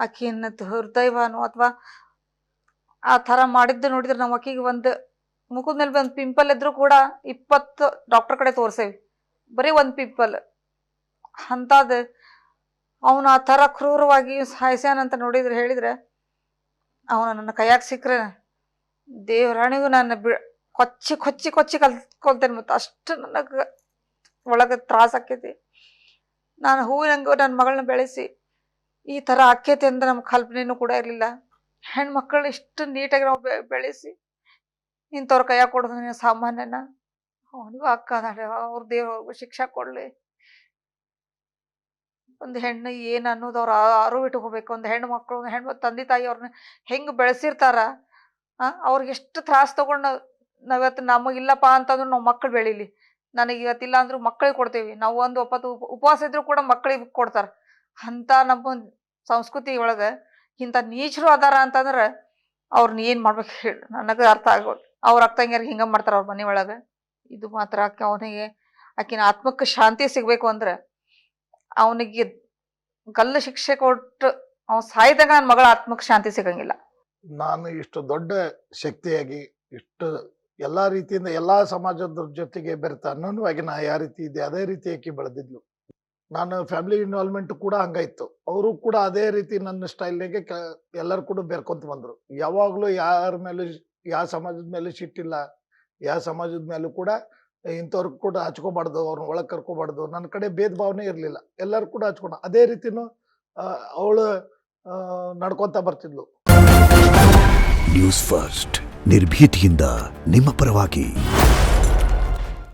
ಆಕಿನ ಹೃದಯವಾನು ಅಥವಾ ಆ ಥರ ಮಾಡಿದ್ದು ನೋಡಿದ್ರೆ ನಾವು ಆಕಿಗೆ ಒಂದು ಮುಖದ ಮೇಲೆ ಒಂದು ಪಿಂಪಲ್ ಇದ್ರೂ ಕೂಡ 20 ಡಾಕ್ಟರ್ ಕಡೆ ತೋರಿಸೇವಿ, ಬರೀ ಒಂದು ಪಿಂಪಲ್. ಅಂಥದ್ದು ಅವನು ಆ ಥರ ಕ್ರೂರವಾಗಿ ಸಾಯಿಸ್ಯಾನಂತ ನೋಡಿದ್ರೆ ಹೇಳಿದ್ರೆ ಅವನು ನನ್ನ ಕೈಯಾಗ ಸಿಕ್ಕರೆ ದೇವರಾಣಿಗೂ ನಾನು ಕೊಚ್ಚಿ ಕೊಚ್ಚಿ ಕೊಚ್ಚಿ ಕಲ್ತ್ಕೊಳ್ತೇನೆ. ಮತ್ತು ಅಷ್ಟು ನನಗೆ ಒಳಗೆ ತ್ರಾಸ ಆಕೈತಿ. ನಾನು ಹೂವಿನಂಗೆ ನನ್ನ ಮಗಳನ್ನ ಬೆಳೆಸಿ ಈ ಥರ ಆಕೈತಿ ಅಂತ ನಮ್ಮ ಕಲ್ಪನೆಯೂ ಕೂಡ ಇರಲಿಲ್ಲ. ಹೆಣ್ಮಕ್ಳು ಇಷ್ಟು ನೀಟಾಗಿ ನಾವು ಬೆಳೆಸಿ ಇಂಥವ್ರ ಕೈಯಾಗ ಕೊಡೋದು ಸಾಮಾನ್ಯನ? ಅವನಿಗೂ ಅಕ್ಕ ಅದಾಳೆ, ಅವ್ರ ದೇವ್ರ ಶಿಕ್ಷೆ ಕೊಡಲಿ. ಒಂದು ಹೆಣ್ಣು ಏನು ಅನ್ನೋದು ಅವ್ರು ಅರಿವು ಇಟ್ಕೋಬೇಕು. ಒಂದು ಹೆಣ್ಣು ಮಕ್ಕಳು, ಒಂದು ಹೆಣ್ಣು ತಂದೆ ತಾಯಿ ಅವ್ರನ್ನ ಹೆಂಗೆ ಬೆಳೆಸಿರ್ತಾರ, ಅವ್ರಿಗೆ ಎಷ್ಟು ತ್ರಾಸ ತೊಗೊಂಡು ನಾವಿವತ್ತು ನಮಗಿಲ್ಲಪ್ಪ ಅಂತಂದ್ರೆ ನಾವು ಮಕ್ಕಳು ಬೆಳೀಲಿ. ನನಗೆ ಇವತ್ತಿಲ್ಲ ಅಂದ್ರೂ ಮಕ್ಕಳಿಗೆ ಕೊಡ್ತೀವಿ. ನಾವು ಒಂದು ಒಪ್ಪತ್ತು ಉಪವಾಸ ಇದ್ರೂ ಕೂಡ ಮಕ್ಕಳಿಗೆ ಕೊಡ್ತಾರೆ. ಅಂಥ ನಮ್ಮ ಸಂಸ್ಕೃತಿ ಒಳಗೆ ಇಂಥ ನೀಚರು ಅದಾರ ಅಂತಂದ್ರೆ ಅವ್ರನ್ನ ಏನು ಮಾಡ್ಬೇಕು ಹೇಳಿ ನನಗೆ ಅರ್ಥ ಆಗೋದು. ಅವ್ರ ಅಕ್ಕಂಗಿಯರಿಗೆ ಹಿಂಗೆ ಮಾಡ್ತಾರೆ ಅವ್ರ ಮನೆ ಒಳಗೆ. ಇದು ಮಾತ್ರ ಅವನಿಗೆ ಆಕಿನ ಆತ್ಮಕ್ಕೆ ಶಾಂತಿ ಸಿಗಬೇಕು ಅಂದ್ರೆ ಅವನಿಗೆ ಗಲ್ಲು ಶಿಕ್ಷೆ ಕೊಟ್ಟು ಅವ್ನು ಸಾಯ್ದಾಗ ನನ್ನ ಮಗಳ ಆತ್ಮಕ್ಕೆ ಶಾಂತಿ ಸಿಗಂಗಿಲ್ಲ. ನಾನು ಇಷ್ಟು ದೊಡ್ಡ ಶಕ್ತಿಯಾಗಿ ಇಷ್ಟು ಎಲ್ಲಾ ರೀತಿಯಿಂದ ಎಲ್ಲಾ ಸಮಾಜದ ಜೊತೆಗೆ ಬೆರೆತ ಅನ್ನೋನ್ವಾಗಿ ನಾ ಯಾವ ರೀತಿ ಇದೆ ಅದೇ ರೀತಿ ಆಕಿ ಬೆಳೆದಿದ್ಲು. ನಾನು ಫ್ಯಾಮಿಲಿ ಇನ್ವಾಲ್ವ್ಮೆಂಟ್ ಕೂಡ ಹಂಗಾಯ್ತು. ಅವರು ಕೂಡ ಅದೇ ರೀತಿ ನನ್ನ ಸ್ಟೈಲ್ಗೆ ಎಲ್ಲರೂ ಕೂಡ ಬೆರ್ಕೊಂತ ಬಂದ್ರು. ಯಾವಾಗ್ಲೂ ಯಾರ ಮೇಲೂ ಯಾವ ಸಮಾಜದ ಮೇಲೆ ಸಿಟ್ಟಿಲ್ಲ, ಯಾವ ಸಮಾಜದ ಮೇಲೂ ಕೂಡ ಇಂಥವ್ರು ಕೂಡ ಹಚ್ಕೋಬಾರ್ದು, ಅವ್ರನ್ನ ಒಳಗೆ ಕರ್ಕೋಬಾರ್ದು. ನನ್ನ ಕಡೆ ಭೇದ ಭಾವನೆ ಇರಲಿಲ್ಲ, ಎಲ್ಲರೂ ಕೂಡ ಹಚ್ಕೊಂಡ ಅದೇ ರೀತಿನೂ ಅವಳು ನಡ್ಕೊಂತ ಬರ್ತಿದ್ಲು. ನ್ಯೂಸ್ ಫಸ್ಟ್ ನಿರ್ಭೀತಿಯಿಂದ ನಿಮ್ಮ ಪರವಾಗಿ.